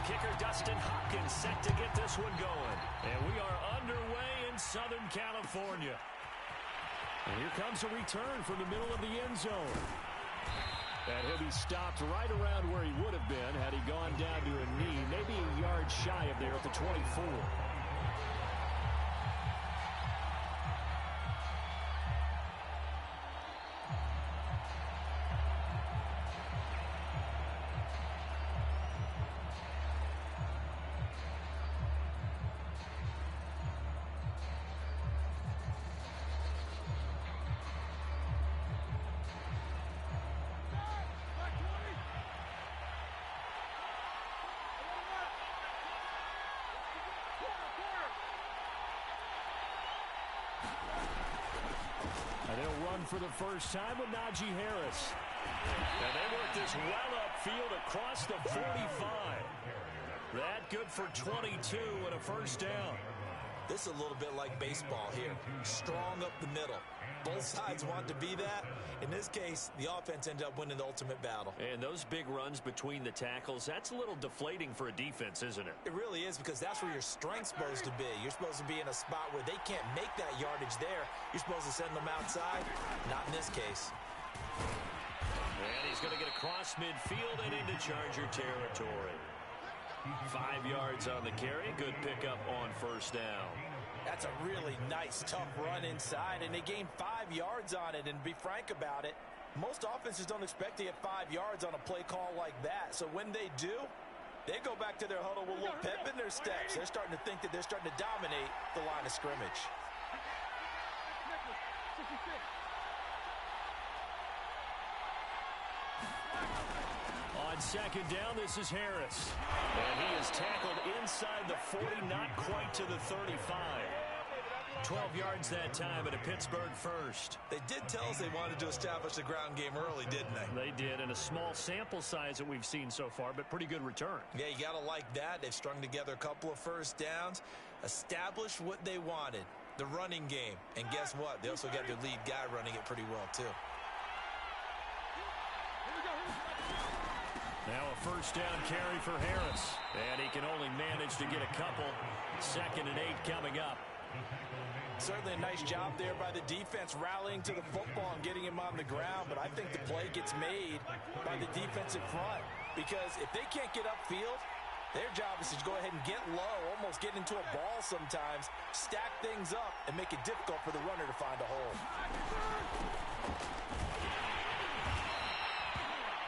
kicker Dustin Hopkins set to get this one going. And we are underway in Southern California. And here comes a return from the middle of the end zone. And he'll be stopped right around where he would have been had he gone down to a knee, maybe a yard shy of there at the 24. For the first time with Najee Harris. And they work this well upfield across the 45. That good for 22 and a first down. This is a little bit like baseball here. Strong up the middle. Both sides want to be that. In this case, the offense ended up winning the ultimate battle. And those big runs between the tackles, that's a little deflating for a defense, isn't it? It really is, because that's where your strength's supposed to be. You're supposed to be in a spot where they can't make that yardage there. You're supposed to send them outside. Not in this case. And he's going to get across midfield and into Charger territory. 5 yards on the carry. Good pickup on first down. That's a really nice, tough run inside, and they gained 5 yards on it. And be frank about it, most offenses don't expect to get 5 yards on a play call like that. So when they do, they go back to their huddle with a little pep in their steps. They're starting to think that they're starting to dominate the line of scrimmage. On second down, this is Harris. And he is tackled inside the 40, not quite to the 35. 12 yards that time, and a Pittsburgh first. They did tell us they wanted to establish the ground game early, didn't they? They did, and a small sample size that we've seen so far, but pretty good return. Yeah, you got to like that. They've strung together a couple of first downs, established what they wanted, the running game. And guess what? They also got their lead guy running it pretty well, too. Now a first down carry for Harris. And he can only manage to get a couple. 2nd and 8 coming up. Certainly a nice job there by the defense rallying to the football and getting him on the ground. But I think the play gets made by the defensive front. Because if they can't get upfield, their job is to go ahead and get low, almost get into a ball sometimes, stack things up, and make it difficult for the runner to find a hole.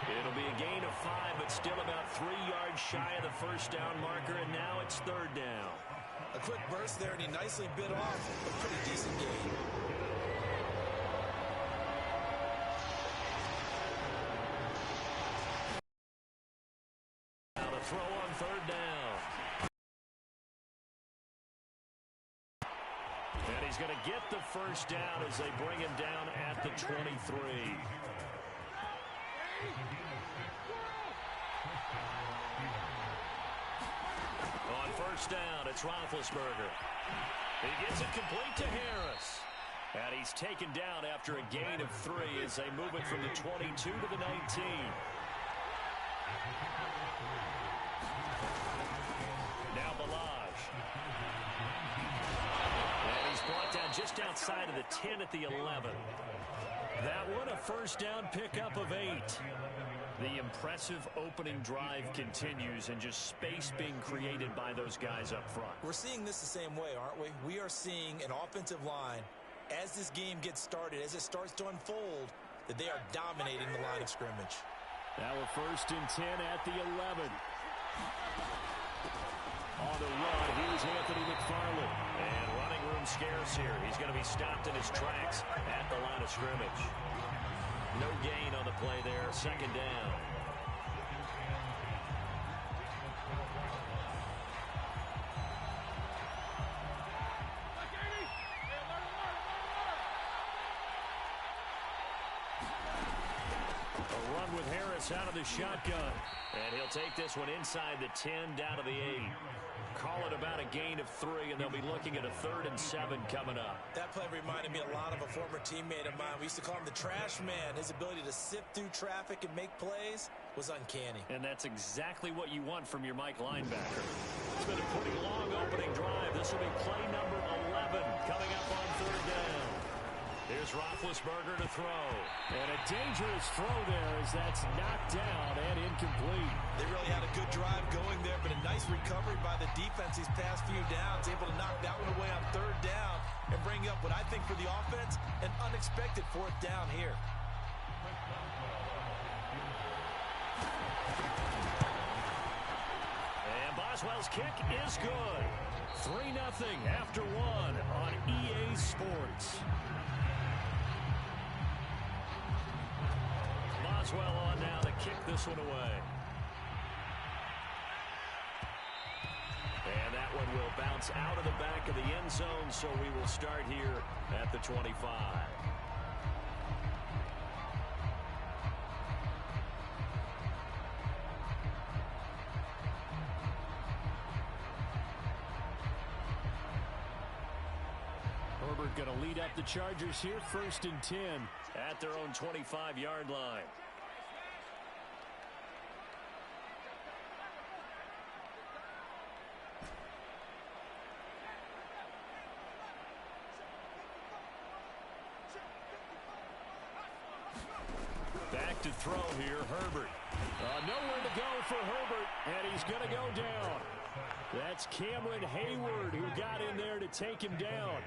It'll be a gain of 5, but still about 3 yards shy of the first down marker, and now it's 3rd down. A quick burst there, and he nicely bit off a pretty decent gain. Now to throw on 3rd down. And he's going to get the first down as they bring him down at the 23. On first down, it's Roethlisberger. He gets it complete to Harris. And he's taken down after a gain of 3 as they move it from the 22 to the 19. Now Balaj. And he's brought down just outside of the 10 at the 11. That one a first down pickup of 8. The impressive opening drive continues, and just space being created by those guys up front. We're seeing this the same way, aren't we? We are seeing an offensive line, as this game gets started, as it starts to unfold, that they are dominating the line of scrimmage. Now a 1st and 10 at the 11. On the run, here's Anthony McFarland. And running room scarce here. He's going to be stopped in his tracks at the line of scrimmage. No gain on the play there. 2nd down. A run with Harris out of the shotgun. And he'll take this one inside the 10 down to the 8. call it about a gain of 3, and they'll be looking at a 3rd and 7 coming up. That play reminded me a lot of a former teammate of mine. We used to call him the trash man. His ability to sift through traffic and make plays was uncanny. And that's exactly what you want from your Mike linebacker. It's been a pretty long opening drive. This will be play number 11 coming up on 3rd down. Here's Roethlisberger to throw. And a dangerous throw there as that's knocked down and incomplete. They really had a good drive going there, but a nice recovery by the defense these past few downs. Able to knock that one away on 3rd down and bring up what I think for the offense, an unexpected 4th down here. And Boswell's kick is good. 3-0 after 1 on EA Sports. Boswell on now to kick this one away. And that one will bounce out of the back of the end zone, so we will start here at the 25. Herbert going to lead up the Chargers here, 1st and 10 at their own 25-yard line. Back to throw here, Herbert. Nowhere to go for Herbert, and he's going to go down. That's Cameron Hayward who got in there to take him down.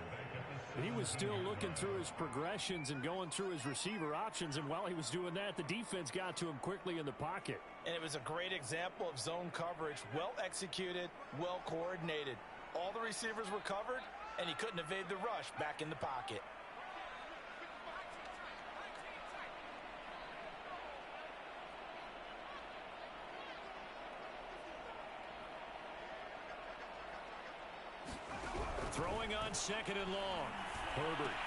He was still looking through his progressions and going through his receiver options, and while he was doing that, the defense got to him quickly in the pocket. And it was a great example of zone coverage, well executed, well coordinated. All the receivers were covered, and he couldn't evade the rush back in the pocket. Throwing on 2nd and long. Herbert.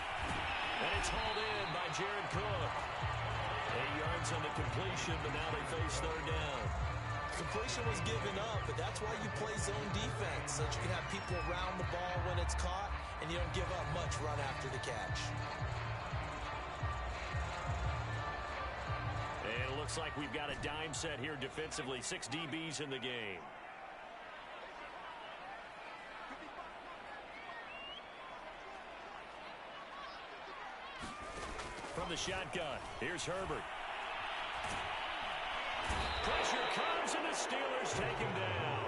And it's hauled in by Jared Cook. 8 yards on the completion, but now they face 3rd down. Completion was given up, but that's why you play zone defense, so that you can have people around the ball when it's caught, and you don't give up much run after the catch. And it looks like we've got a dime set here defensively. 6 DBs in the game. From the shotgun, here's Herbert. Pressure comes, and the Steelers take him down.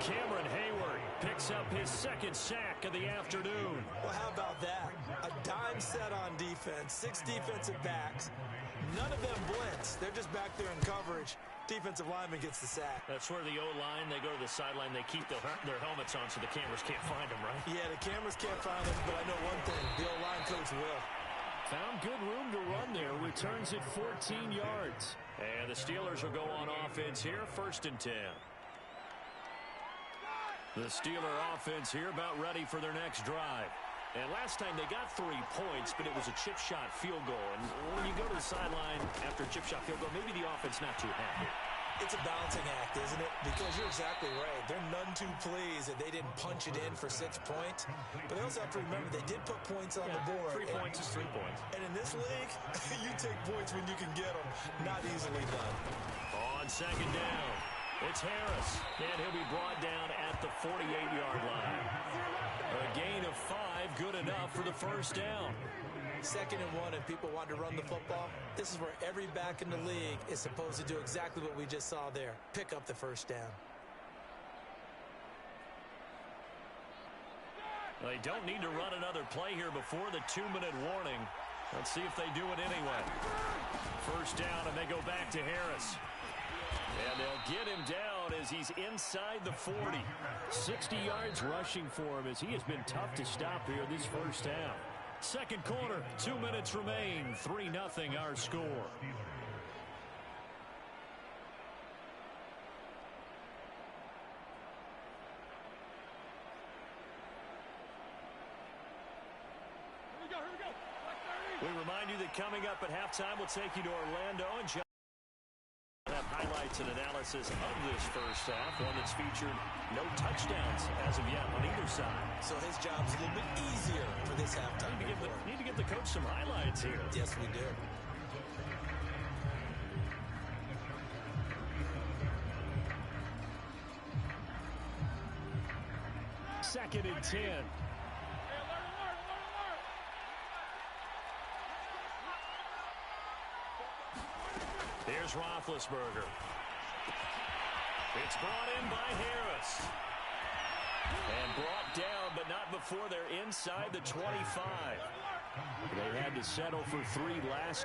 Cameron Hayward picks up his 2nd sack of the afternoon. Well, how about that? A dime set on defense, 6 defensive backs. None of them blitz. They're just back there in coverage. Defensive lineman gets the sack. That's where the O-line, they go to the sideline, they keep their helmets on so the cameras can't find them, right? Yeah, the cameras can't find them, but I know one thing. The O-line coach will. Found good room to run there. Returns at 14 yards. And the Steelers will go on offense here, 1st and 10. The Steeler offense here about ready for their next drive. And last time they got 3 points, but it was a chip shot field goal. And when you go to the sideline after a chip shot field goal, maybe the offense not too happy. It's a balancing act, isn't it? Because you're exactly right. They're none too pleased that they didn't punch it in for 6 points. But they also have to remember they did put points on the board. 3 points is 3 points. And in this league, you take points when you can get them. Not easily done. On 2nd down, it's Harris. And he'll be brought down at the 48-yard line. A gain of 5, good enough for the 1st down. 2nd and 1, and people want to run the football. This is where every back in the league is supposed to do exactly what we just saw there. Pick up the 1st down. They don't need to run another play here before the 2-minute warning. Let's see if they do it anyway. 1st down, and they go back to Harris. And they'll get him down as he's inside the 40. 60 yards rushing for him as he has been tough to stop here this 1st down. 2nd quarter, 2 minutes remain. 3-0 our score. We remind you that coming up at halftime, we'll take you to Orlando and have highlights highlights and analysis of this first half, one that's featured no touchdowns as of yet on either side. So his job's a little bit easier for this halftime. Need to give the coach some highlights here. Yes, we do. Second and 10. Here's Roethlisberger. It's brought in by Harris. And brought down, but not before they're inside the 25. They had to settle for 3 last